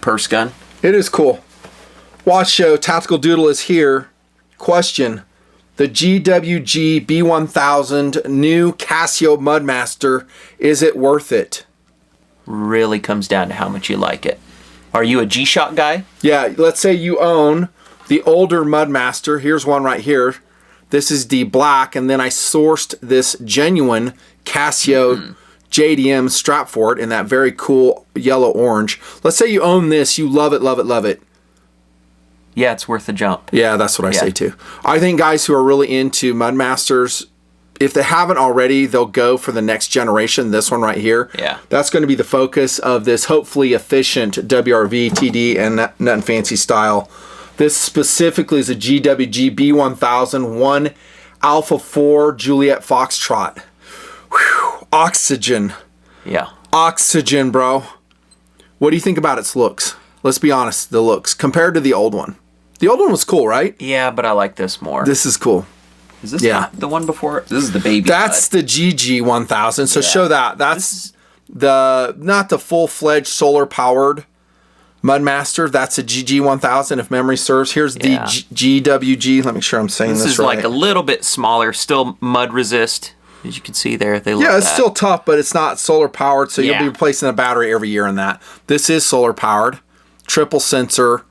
purse gun. It is cool. Watch show, Tactical Doodle is here. Question. The GWG B1000 new Casio Mudmaster, is it worth it? Really comes down to how much you like it. Are you a G-Shock guy? Yeah, let's say you own the older Mudmaster. Here's one right here. This is the black, and then I sourced this genuine Casio JDM strap for it in that very cool yellow-orange. Let's say you own this, you love it, love it, love it. Yeah, it's worth the jump. Yeah, that's what I say too. I think guys who are really into Mudmasters, if they haven't already, they'll go for the next generation, this one right here. Yeah. That's going to be the focus of this hopefully efficient WRV, TD, and Nothing Fancy style. This specifically is a GWG B1000 1 Alpha 4 Juliet Foxtrot. Whew, oxygen. Yeah. Oxygen, bro. What do you think about its looks? Let's be honest, the looks compared to the old one. The old one was cool, right? Yeah, but I like this more. This is cool. Is this the one before? This is the baby. That's the GG 1000. So show that. That's not the full-fledged solar-powered Mudmaster. That's a GG 1000 if memory serves. Here's the GWG. Let me make sure I'm saying this right. This is like a little bit smaller, still mud resist. As you can see there, they look it's still tough, but it's not solar-powered, so you'll be replacing the battery every year in that. This is solar-powered. Triple sensor.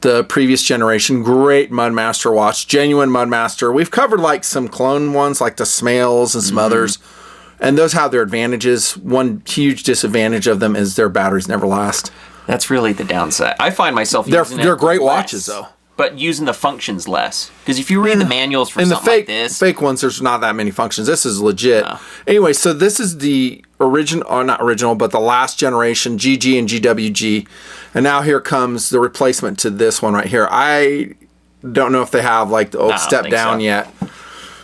The previous generation, great Mudmaster watch, genuine Mudmaster. We've covered like some clone ones like the Smales and some others, and those have their advantages. One huge disadvantage of them is their batteries never last. That's really the downside. I find myself using they're great watches though, but using the functions less. Because if you read the manuals for something like this, fake ones, there's not that many functions. This is legit. No. Anyway, so this is the original, or not original, but the last generation GG and GWG. And now here comes the replacement to this one right here. I don't know if they have like the old step down yet.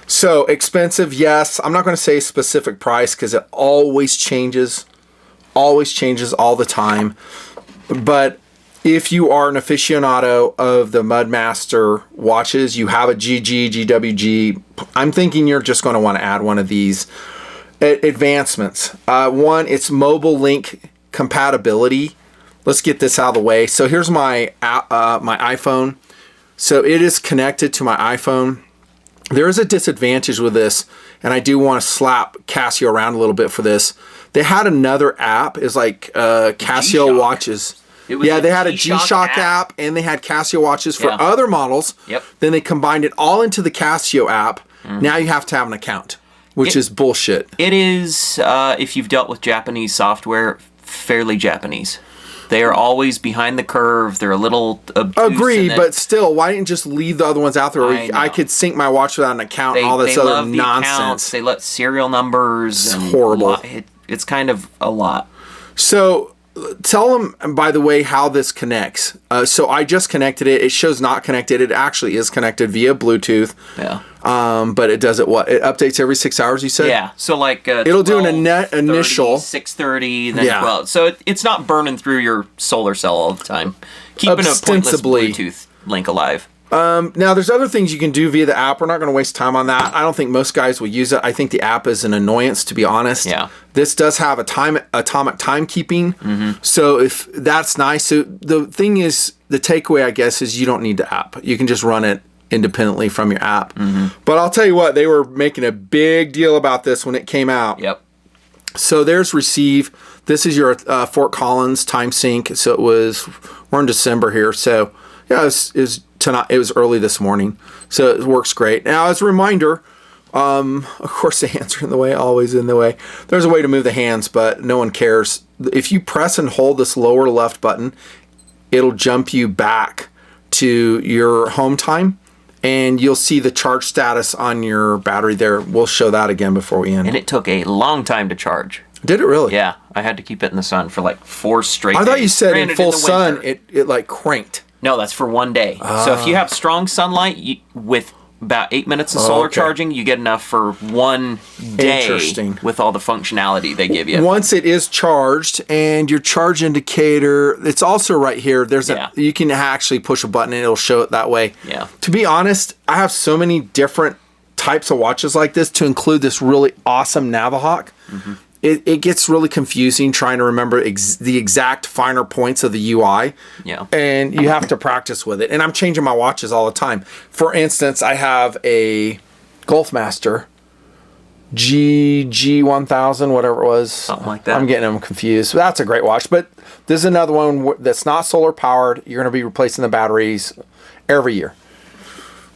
So expensive, yes. I'm not going to say specific price because it always changes all the time. But if you are an aficionado of the Mudmaster watches, you have a GG, GWG, I'm thinking you're just going to want to add one of these advancements. One, it's mobile link compatibility. Let's get this out of the way. So here's my my iPhone. So it is connected to my iPhone. There is a disadvantage with this, and I do want to slap Casio around a little bit for this. They had another app. It's like Casio G-Shock. watches. They had a G-Shock app, and they had Casio watches for other models. Yep. Then they combined it all into the Casio app. Now you have to have an account, which is bullshit. It is, if you've dealt with Japanese software, fairly Japanese. They are always behind the curve. They're a little obtuse. Agreed, but still, why didn't you just leave the other ones out there? I could sync my watch without an account and all this other nonsense. Accounts. They let serial numbers. It's horrible. It's kind of a lot. So tell them, by the way, how this connects. So I just connected it. It shows not connected. It actually is connected via Bluetooth. Yeah. But it does it what? It updates every 6 hours, you said? Yeah. So like it'll 12, do an initial 6:30, then 12. So it's not burning through your solar cell all the time. Keeping a pointless Bluetooth link alive. Now, there's other things you can do via the app. We're not going to waste time on that. I don't think most guys will use it. I think the app is an annoyance, to be honest. Yeah. This does have atomic timekeeping, so if that's nice. So the thing is, the takeaway, I guess, is you don't need the app. You can just run it independently from your app. But I'll tell you what, they were making a big deal about this when it came out. Yep. So there's receive. This is your Fort Collins time sync. So we're in December here. So yeah, it was tonight. It was early this morning. So it works great. Now, as a reminder, of course the hands are in the way, always in the way. There's a way to move the hands, but no one cares. If you press and hold this lower left button, it'll jump you back to your home time. And you'll see the charge status on your battery there. We'll show that again before we end. And it took a long time to charge. Did it really? Yeah. I had to keep it in the sun for like 4 straight days. I thought you said in full sun, it like cranked. No, that's for one day. So if you have strong sunlight, with about 8 minutes of solar charging, you get enough for one day. Interesting. With all the functionality they give you. Once it is charged, and your charge indicator, it's also right here. You can actually push a button and it'll show it that way. Yeah. To be honest, I have so many different types of watches like this, to include this really awesome Navihawk. it gets really confusing trying to remember the exact finer points of the UI. Yeah. And you have to practice with it. And I'm changing my watches all the time. For instance, I have a Golfmaster GG1000, whatever it was. Something like that. I'm getting them confused. That's a great watch. But this is another one that's not solar powered. You're going to be replacing the batteries every year.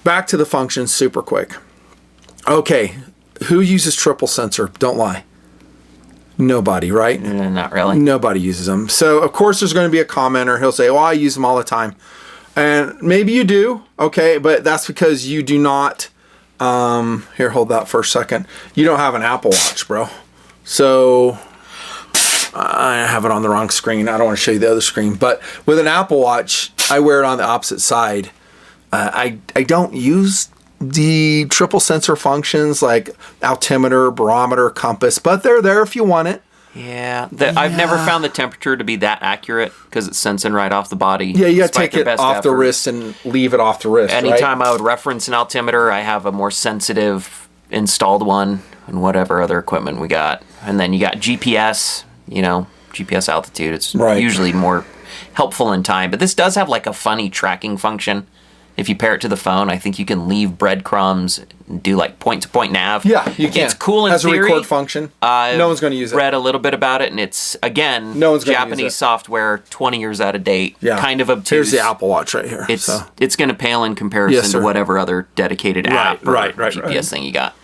Back to the functions super quick. Okay. Who uses triple sensor? Don't lie. Nobody, right? Not really. Nobody uses them. So, of course, there's going to be a commenter. He'll say, well, I use them all the time. And maybe you do, okay, but that's because you do not... here, hold that for a second. You don't have an Apple Watch, bro. So, I have it on the wrong screen. I don't want to show you the other screen. But with an Apple Watch, I wear it on the opposite side. I don't use the triple sensor functions like altimeter, barometer, compass, but they're there if you want it. Yeah, I've never found the temperature to be that accurate because it's sensing right off the body. Yeah, you got to take it off the wrist and leave it off the wrist. Anytime I would reference an altimeter, I have a more sensitive installed one and whatever other equipment we got. And then you got GPS, GPS altitude. It's usually more helpful in time. But this does have like a funny tracking function. If you pair it to the phone, I think you can leave breadcrumbs and do like point-to-point nav. Yeah, you can. It's cool in theory. As a record function. No one's going to use it. Read a little bit about it, and it's, again, Japanese software, 20 years out of date, kind of obtuse. Here's the Apple Watch right here. It's going to pale in comparison to whatever other dedicated app or GPS thing you got.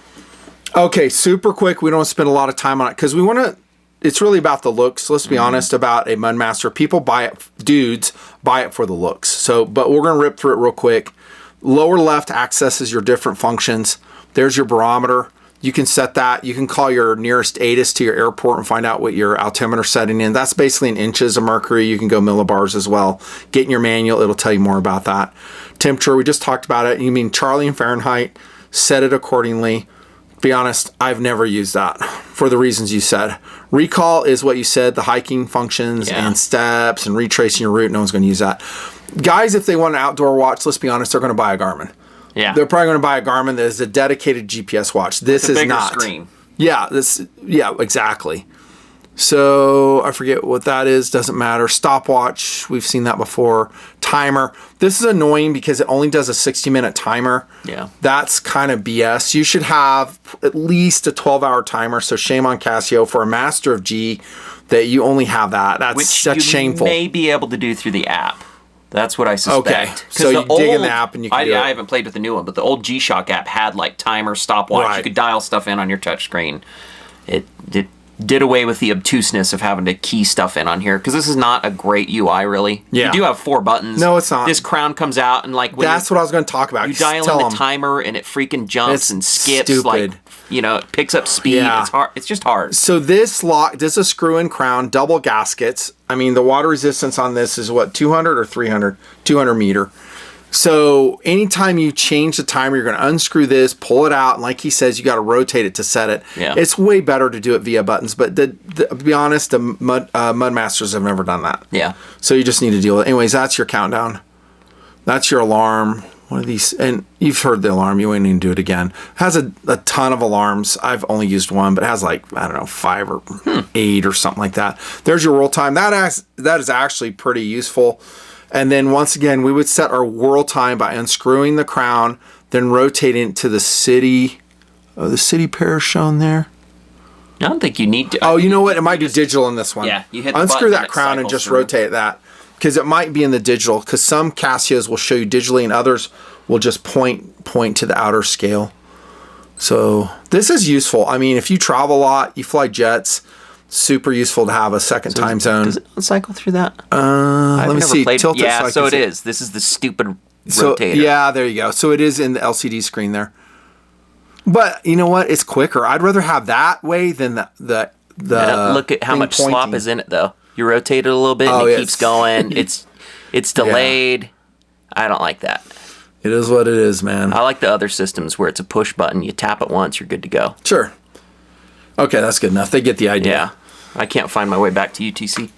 Okay, super quick. We don't spend a lot of time on it because we want to... It's really about the looks. Let's be honest about a Mudmaster. People buy it, dudes buy it for the looks. So, but we're going to rip through it real quick. Lower left accesses your different functions. There's your barometer. You can set that. You can call your nearest ATIS to your airport and find out what your altimeter setting in. That's basically in inches of mercury. You can go millibars as well. Get in your manual. It'll tell you more about that. Temperature, we just talked about it. You mean Charlie and Fahrenheit. Set it accordingly. Be honest, I've never used that for the reasons you said. Recall is what you said, the hiking functions and steps and retracing your route. No one's going to use that. Guys, if they want an outdoor watch, let's be honest, they're going to buy a Garmin. Yeah. They're probably going to buy a Garmin that is a dedicated GPS watch. This is not. Screen. Yeah, exactly. So I forget what that is. Doesn't matter. Stopwatch. We've seen that before. Timer. This is annoying because it only does a 60-minute timer. Yeah. That's kind of BS. You should have at least a 12-hour timer. So shame on Casio for a Master of G that you only have that. That's shameful. Which you may be able to do through the app. That's what I suspect. Okay. So you dig in the app and you can do it. I haven't played with the new one, but the old G-Shock app had like timer, stopwatch. Right. You could dial stuff in on your touchscreen. It did away with the obtuseness of having to key stuff in on here because this is not a great UI, really. Yeah. You do have 4 buttons. No, it's not. This crown comes out and like... That's what I was going to talk about. You dial in the timer and it freaking jumps and skips. Stupid. It picks up speed. Yeah. It's hard. It's just hard. So this is a screw-in crown, double gaskets. I mean, the water resistance on this is what, 200 or 300? 200 meter. So anytime you change the timer, you're going to unscrew this, pull it out, and like he says, you got to rotate it to set it. Yeah. It's way better to do it via buttons, but to be honest, the Mudmasters have never done that. Yeah. So you just need to deal with it. Anyways, that's your countdown. That's your alarm. One of these, and you've heard the alarm. You won't need to do it again. It has a ton of alarms. I've only used one, but it has like, I don't know, 5 or 8 or something like that. There's your roll time. That is actually pretty useful. And then once again, we would set our whirl time by unscrewing the crown, then rotating it to the city. Oh, the city pair is shown there. I don't think you need to. Oh, you know what? It might be digital in this one. Yeah, you hit the unscrew button that crown and just rotate that. Because it might be in the digital. Because some Casios will show you digitally and others will just point to the outer scale. So this is useful. I mean, if you travel a lot, you fly jets, super useful to have a second time zone. Does it cycle through that? Let me see. Tilt it so it is. This is the stupid rotator. Yeah, there you go. So it is in the LCD screen there. But you know what? It's quicker. I'd rather have that way than the look at how much slop is in it, though. You rotate it a little bit and it keeps going. It's delayed. Yeah. I don't like that. It is what it is, man. I like the other systems where it's a push button. You tap it once, you're good to go. Sure. Okay, that's good enough. They get the idea. Yeah. I can't find my way back to UTC.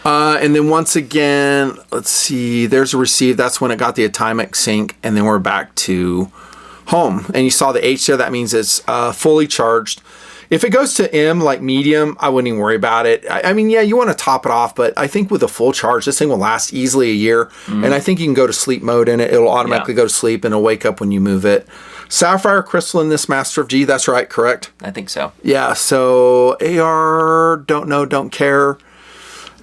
And then once again, let's see. There's a receive. That's when it got the atomic sync. And then we're back to home. And you saw the H there. That means it's fully charged. If it goes to M, like medium, I wouldn't even worry about it. I mean, yeah, you want to top it off, but I think with a full charge, this thing will last easily a year. And I think you can go to sleep mode in it. It'll automatically go to sleep and it'll wake up when you move it. Sapphire crystal in this Master of G, that's right, correct? I think so. Yeah, so AR, don't know, don't care.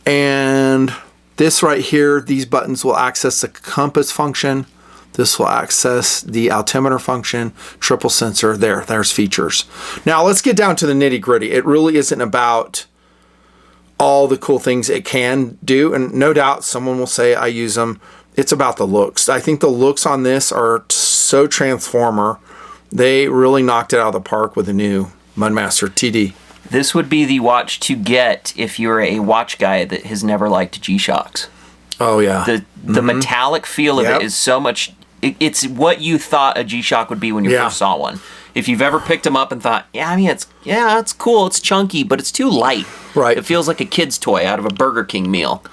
And this right here, these buttons will access the compass function. This will access the altimeter function, triple sensor. There's features. Now let's get down to the nitty gritty. It really isn't about all the cool things it can do. And no doubt someone will say I use them. It's about the looks. I think the looks on this are so transformer. They really knocked it out of the park with the new Mudmaster TD. This would be the watch to get if you're a watch guy that has never liked G-Shocks. Oh, yeah. The metallic feel of it is so much... It's what you thought a G-Shock would be when you first saw one. If you've ever picked them up and thought, it's cool, it's chunky, but it's too light. Right. It feels like a kid's toy out of a Burger King meal.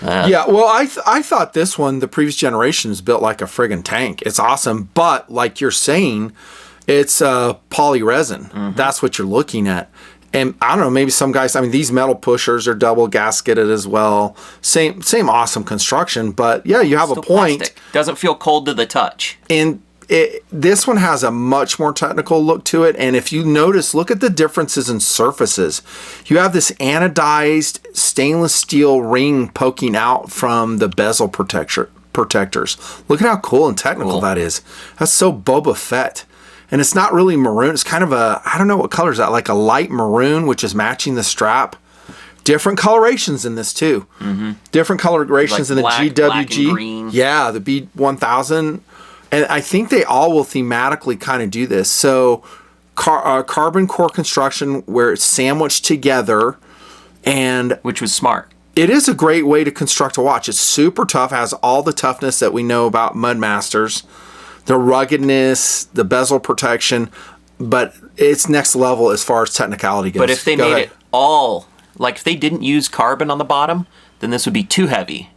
Well, I thought this one, the previous generation, is built like a friggin' tank. It's awesome, but like you're saying, it's poly resin. That's what you're looking at. And I don't know, maybe some guys, I mean, these metal pushers are double gasketed as well. Same awesome construction, but yeah, you have a point. Plastic. Doesn't feel cold to the touch. And this one has a much more technical look to it. And if you notice, look at the differences in surfaces. You have this anodized stainless steel ring poking out from the bezel protectors. Look at how cool and technical that is. That's so Boba Fett. And it's not really maroon. It's kind of I don't know what color is that, like a light maroon, which is matching the strap. Different colorations in this too. Different colorations in the GWG. Black and green. Yeah, the B1000. And I think they all will thematically kind of do this. So carbon core construction where it's sandwiched together. And which was smart. It is a great way to construct a watch. It's super tough, has all the toughness that we know about Mudmasters. The ruggedness, the bezel protection, but it's next level as far as technicality goes. But if they made it all, like if they didn't use carbon on the bottom, then this would be too heavy.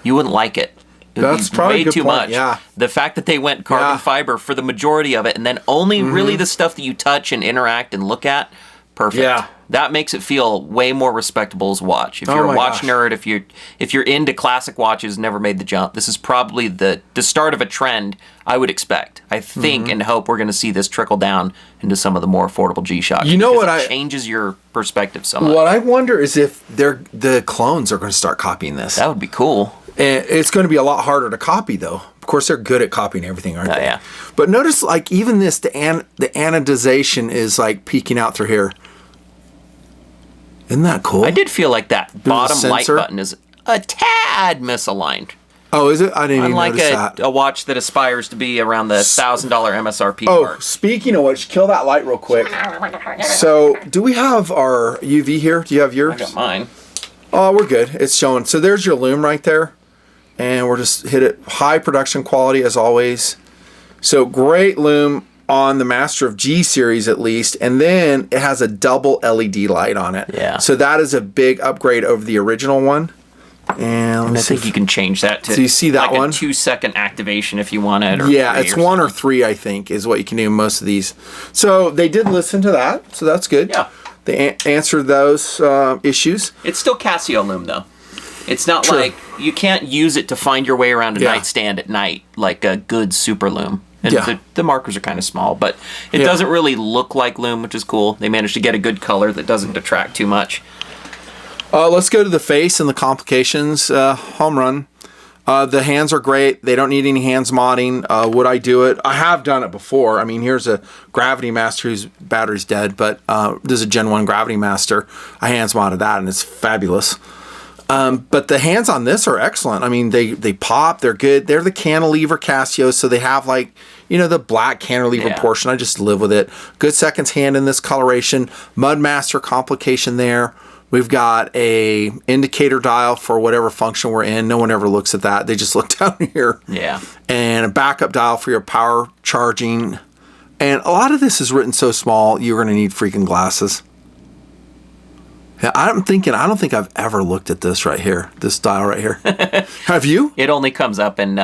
You wouldn't like it. It would That's be probably way a good too point. much. Yeah. The fact that they went carbon fiber for the majority of it, and then only really the stuff that you touch and interact and look at, perfect. Yeah. That makes it feel way more respectable as a watch. If you're a watch nerd, if you're into classic watches, never made the jump, this is probably the start of a trend I would expect. I think and hope we're going to see this trickle down into some of the more affordable G-Shocks. You know what? It changes your perspective so much. What I wonder is if the clones are going to start copying this. That would be cool. And it's going to be a lot harder to copy, though. Of course, they're good at copying everything, aren't they? Yeah. But notice, like, even this, the anodization is, like, peeking out through here. Isn't that cool? I did feel like that bottom light button is a tad misaligned. Oh, is it? I didn't even notice that. Unlike a watch that aspires to be around the $1,000 MSRP mark. Speaking of which, kill that light real quick. So, do we have our UV here? Do you have yours? I got mine. Oh, we're good. It's showing. So there's your lume right there. And we're just hit it. High production quality as always. So great lume on the Master of G series at least. And then it has a double LED light on it. Yeah. So that is a big upgrade over the original one. And I think you can change that to so you see that like one? a 2-second activation if you want it. Or yeah, it's 1 or 3, I think, is what you can do in most of these. So they did listen to that. So that's good. Yeah. They answered those issues. It's still Casio lume though. It's not like you can't use it to find your way around a nightstand at night like a good super lume. And the markers are kind of small, but it doesn't really look like lume, which is cool. They managed to get a good color that doesn't detract too much. Let's go to the face and the complications. Home run. The hands are great. They don't need any hands modding. Would I do it? I have done it before. I mean, here's a Gravity Master whose battery's dead, but there's a Gen 1 Gravity Master. I hands modded that, and it's fabulous. But the hands on this are excellent. I mean, they pop. They're good. They're the cantilever Casio, so they have like, the black cantilever portion. I just live with it. Good seconds hand in this coloration. Mudmaster complication there. We've got a indicator dial for whatever function we're in. No one ever looks at that. They just look down here. Yeah. And a backup dial for your power charging. And a lot of this is written so small, you're going to need freaking glasses. Yeah, I don't think I've ever looked at this right here, this dial right here. Have you? It only comes up in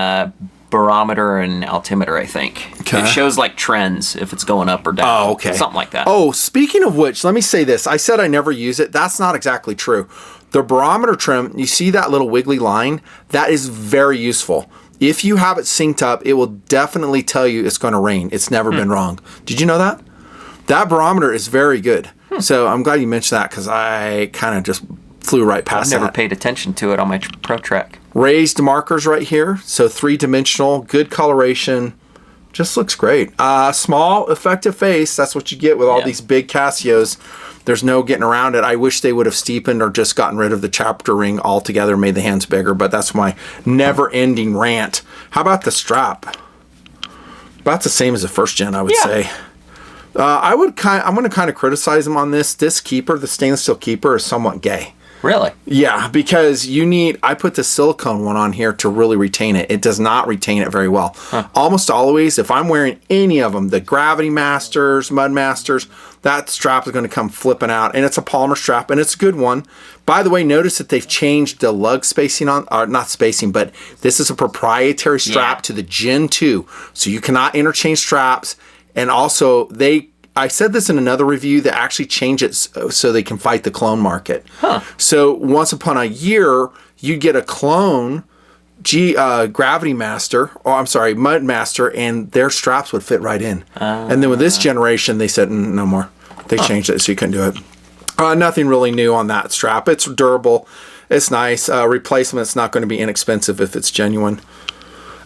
barometer and altimeter, I think. It shows like trends if it's going up or down. Oh, okay. Something like that. Oh, speaking of which, let me say this. I said I never use it. That's not exactly true. The barometer trim, you see that little wiggly line? That is very useful. If you have it synced up, it will definitely tell you it's going to rain. It's never been wrong. Did you know that? That barometer is very good. So I'm glad you mentioned that because I kind of just flew right past that. I've never paid attention to it on my ProTrack. Raised markers right here. So 3-dimensional, good coloration. Just looks great. Small, effective face. That's what you get with all these big Casios. There's no getting around it. I wish they would have steepened or just gotten rid of the chapter ring altogether, made the hands bigger, but that's my never-ending rant. How about the strap? About the same as the first gen, I would say. I'm going to kind of criticize them on this. This keeper, the stainless steel keeper, is somewhat gay. Really? Yeah, because I put the silicone one on here to really retain it. It does not retain it very well. Almost always, if I'm wearing any of them, the Gravity Masters, Mudmasters, that strap is going to come flipping out. And it's a polymer strap, and it's a good one. By the way, notice that they've changed the lug spacing on, or not spacing, but this is a proprietary strap to the Gen 2. So you cannot interchange straps. And also, I said this in another review, they actually change it so they can fight the clone market. So once upon a year, you get a clone Gravity Master, Mudmaster, and their straps would fit right in. And then with this generation, they said, no more. They changed it so you couldn't do it. Nothing really new on that strap. It's durable. It's nice. Replacement's not going to be inexpensive if it's genuine.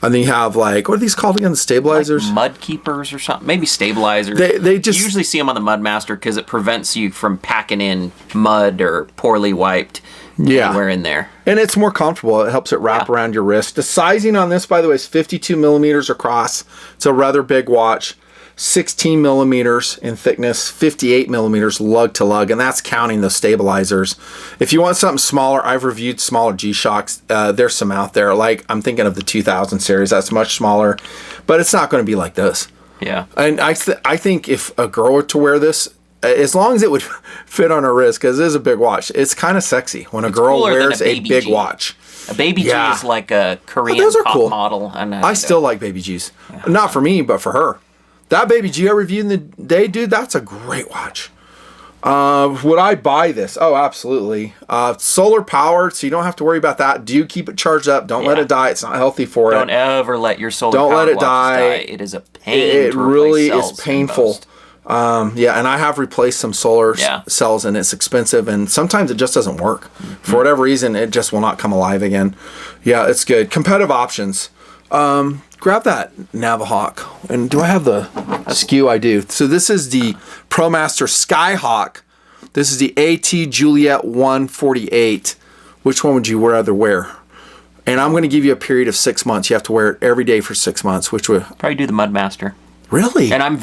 And then you have what are these called again? The stabilizers? Like mud keepers or something. Maybe stabilizers. They just... You usually see them on the Mudmaster because it prevents you from packing in mud or poorly wiped anywhere in there. And it's more comfortable. It helps it wrap around your wrist. The sizing on this, by the way, is 52 millimeters across. It's a rather big watch. 16 millimeters in thickness, 58 millimeters lug to lug, and that's counting the stabilizers. If you want something smaller, I've reviewed smaller G-Shocks. There's some out there. I'm thinking of the 2000 series. That's much smaller, but it's not going to be like this. Yeah. And I think if a girl were to wear this, as long as it would fit on her wrist, because it is a big watch, it's kind of sexy when a girl wears a big watch. A Baby G is like a Korean pop model. I still like Baby Gs. Yeah. Not for me, but for her. That Baby G I reviewed in the day, dude, that's a great watch. Would I buy this? Oh, absolutely. Solar powered, so you don't have to worry about that. Do keep it charged up. Don't let it die. It's not healthy for Don't ever let your solar Don't powered let it die. It is a pain. It to really replace is painful. And I have replaced some solar cells, and it's expensive, and sometimes it just doesn't work. For whatever reason, it just will not come alive again. Yeah, it's good. Competitive options. Grab that Navahawk. And do I have the SKU? I do. So this is the ProMaster Skyhawk. This is the AT Juliet 148. Which one would you rather wear? And I'm going to give you a period of 6 months. You have to wear it every day for 6 months. Which would probably do the Mudmaster. Really? And I'm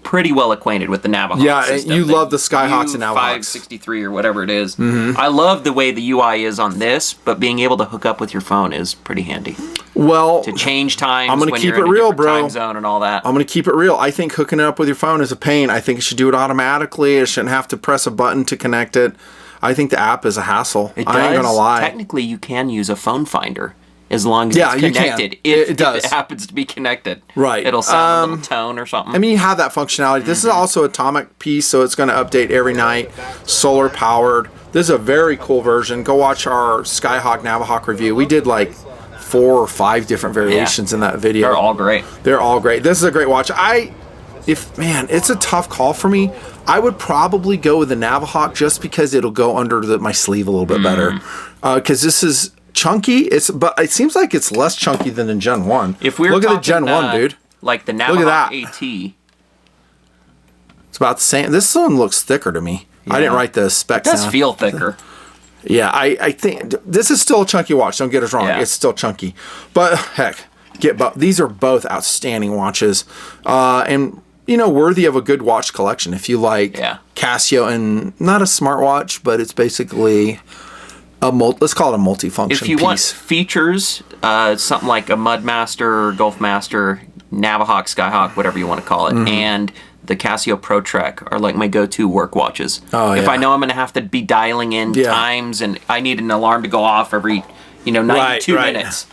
pretty well acquainted with the Navahawk system. You love the Skyhawks and Navahawks. 563 or whatever it is. I love the way the UI is on this, but being able to hook up with your phone is pretty handy. Well, to change times, I'm going to keep it real, bro. Time zone and all that. I'm going to keep it real. I think hooking it up with your phone is a pain. I think it should do it automatically. It shouldn't have to press a button to connect it. I think the app is a hassle. I ain't going to lie. Technically, you can use a phone finder. As long as it's connected. If it happens to be connected. Right. It'll sound a little tone or something. I mean, you have that functionality. This is also Atomic piece, so it's going to update every night. Solar powered. This is a very cool version. Go watch our Skyhawk Navahawk review. We did 4 or 5 different variations in that video. They're all great. They're all great. This is a great watch. It's a tough call for me. I would probably go with the Navahawk just because it'll go under my sleeve a little bit better. Because this is chunky, but it seems like it's less chunky than the Gen 1. If we're Look at the Gen 1, dude. Like the Navahawk AT. It's about the same. This one looks thicker to me. I didn't write the specs down. It does feel thicker. Yeah, I think this is still a chunky watch. Don't get us wrong. It's still chunky. But heck, these are both outstanding watches. And worthy of a good watch collection if you like Casio, and not a smartwatch, but it's basically let's call it a multifunction piece. If you want features, something like a Mudmaster, Golfmaster, Navahawk, Skyhawk, whatever you want to call it, and the Casio ProTrack are like my go-to work watches. If I know I'm going to have to be dialing in times and I need an alarm to go off every 92 minutes.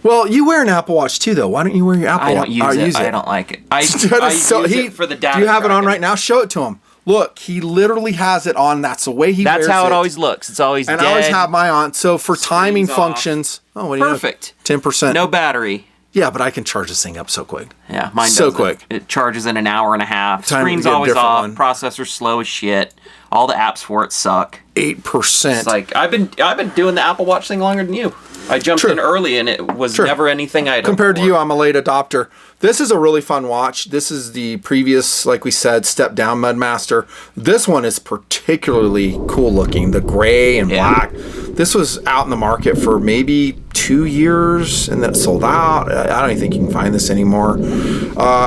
Well, you wear an Apple Watch too, though. Why don't you wear your Apple Watch? I don't use it. I don't like it. I use it for the data. Do you have it on tracking. right now? Show it to him. Look, he literally has it on. That's the way he wears it. That's how it always looks. It's always and dead. I always have mine on. So for timing functions, what do you Perfect. 10%. No battery. Yeah, but I can charge this thing up so quick. Yeah, mine so doesn't. quick. It charges in an hour and a half. Time to Screen's get a always different off. one. Processor's slow as shit. All the apps for it suck. 8%. It's like I've been doing the Apple Watch thing longer than you. I jumped in early and it was never anything I had compared to you. I'm a late adopter. This is a really fun watch. This is the previous, like we said, step down Mudmaster. This one is particularly cool looking. The gray and black. This was out in the market for maybe 2 years and then it sold out. I don't even think you can find this anymore.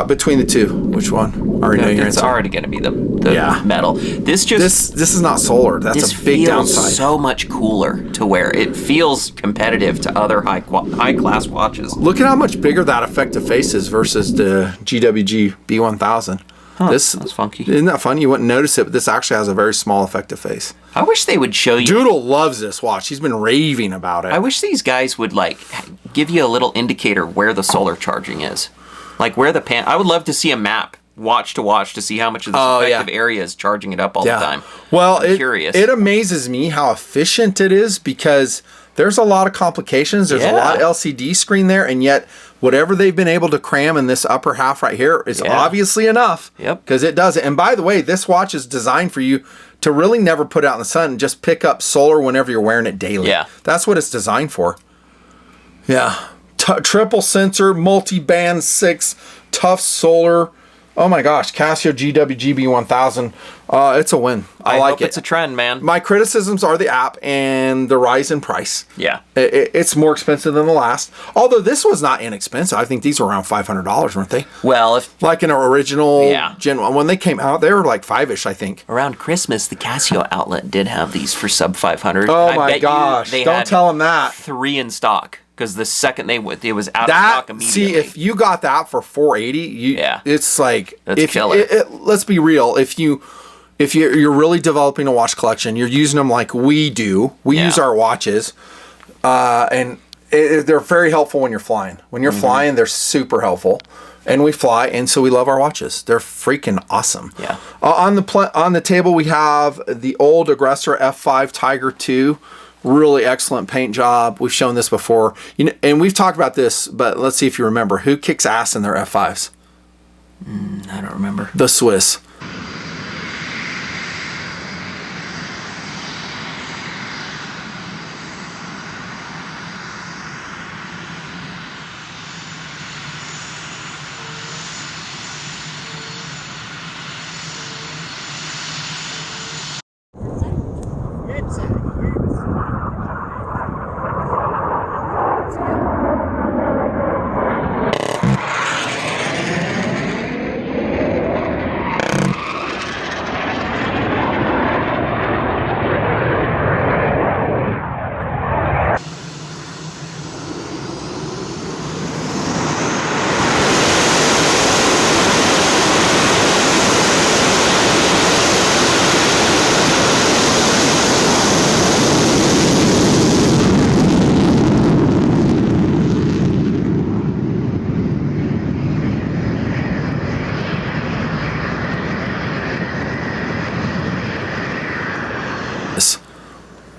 Between the two, which one? It's already going to be the metal. This is not solar. That's a big downside. So much cooler to wear. It feels competitive to other high class watches. Look at how much bigger that effective face is versus the GWG B1000. Huh, that's funky. Isn't that funny? You wouldn't notice it, but this actually has a very small effective face. I wish they would show you. Doodle loves this watch. He's been raving about it. I wish these guys would give you a little indicator where the solar charging is. Like where the I would love to see a map watch to watch to see how much of this effective area is charging it up all the time. Well, I'm curious. It amazes me how efficient it is because there's a lot of complications. There's a lot of LCD screen there, and yet whatever they've been able to cram in this upper half right here is obviously enough. Yep. Because it does it. And by the way, this watch is designed for you to really never put it out in the sun and just pick up solar whenever you're wearing it daily. Yeah. That's what it's designed for. Yeah. Triple sensor, multi-band 6, tough solar. Oh my gosh, Casio GWGB 1000. It's a win. I like it. It's a trend, man. My criticisms are the app and the rise in price. Yeah. It's more expensive than the last. Although this was not inexpensive. I think these were around $500, weren't they? Well, like an original Gen 1. When they came out, they were like $5-ish, I think. Around Christmas, the Casio outlet did have these for sub 500. Oh my gosh. Don't tell them that. 3 in stock. Because the second it was out of stock immediately. See, if you got that for $480, it's like that's killer. Let's be real. If you're really developing a watch collection, you're using them like we do. We use our watches, and they're very helpful when you're flying. When you're flying, they're super helpful. And we fly, and so we love our watches. They're freaking awesome. Yeah. On the table, we have the old Aggressor F5 Tiger II. Really excellent paint job. We've shown this before. And we've talked about this, but let's see if you remember. Who kicks ass in their F5s? I don't remember. The Swiss.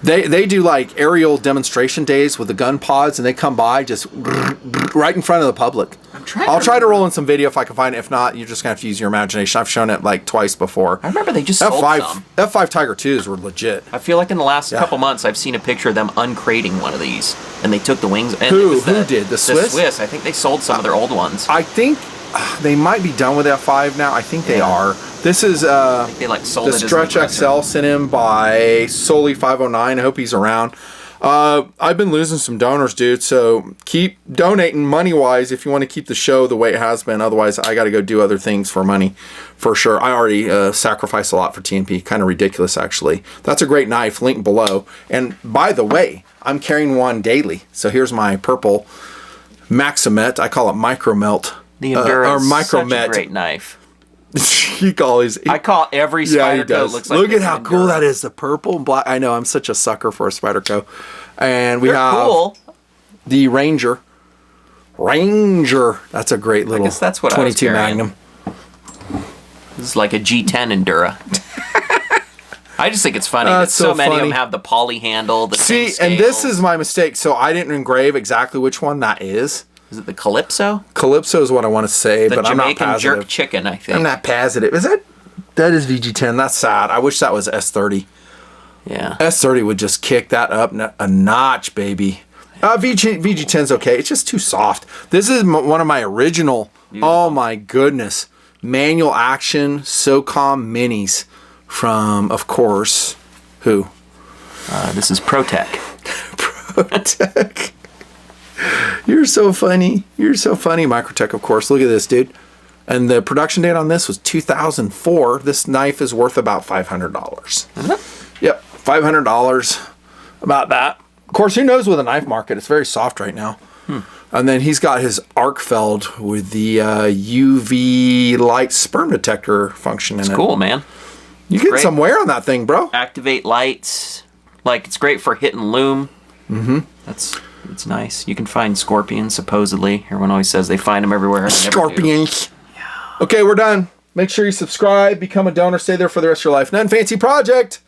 They do like aerial demonstration days with the gun pods, and they come by just right in front of the public. I'll try to roll in some video if I can find it. If not, you're just gonna have to use your imagination. I've shown it like twice before. I remember they just sold some. F5 Tiger IIs were legit. I feel like in the last couple months, I've seen a picture of them uncrating one of these, and they took the wings. And who did the Swiss? The Swiss. I think they sold some of their old ones. I think they might be done with F5 now. I think they are. This is they sold the Stretch XL sent in by Soli 509. I hope he's around. I've been losing some donors, dude. So keep donating money-wise if you want to keep the show the way it has been. Otherwise, I got to go do other things for money, for sure. I already sacrifice a lot for TNP. Kind of ridiculous, actually. That's a great knife. Link below. And by the way, I'm carrying one daily. So here's my purple Maximet. I call it Micro Melt. The Endurance, such a great knife. I call every Spyderco looks like. Look at how cool that is, the purple and black. I know, I'm such a sucker for a Spyderco. And we have the Ranger. Ranger. That's a great little that's what 22 I was carrying. Magnum. This is like a G10 Endura. I just think it's funny that That's so many of funny. them have the poly handle. The See, same and this scales. is my mistake. So I didn't engrave exactly which one that is. Is it the Calypso? Calypso is what I want to say, The but I'm not Jamaican positive. jerk chicken, I think. I'm not positive. Is that is VG10? That's sad. I wish that was S30. Yeah. S30 would just kick that up a notch, baby. VG10's okay. It's just too soft. This is one of my original, oh my goodness, manual action SOCOM minis from, of course, who? This is ProTech. ProTech. You're so funny. You're so funny, Microtech, of course. Look at this, dude. And the production date on this was 2004. This knife is worth about $500. Yep, $500. About that. Of course, who knows with the knife market? It's very soft right now. And then he's got his Arcfeld with the UV light sperm detector function in it. Cool, man. You get some wear on that thing, bro. Activate lights. Like, it's great for hit and loom. Mm-hmm. It's nice. You can find scorpions, supposedly. Everyone always says they find them everywhere. Scorpions. Yeah. Okay, we're done. Make sure you subscribe, become a donor, stay there for the rest of your life. Nothing fancy project.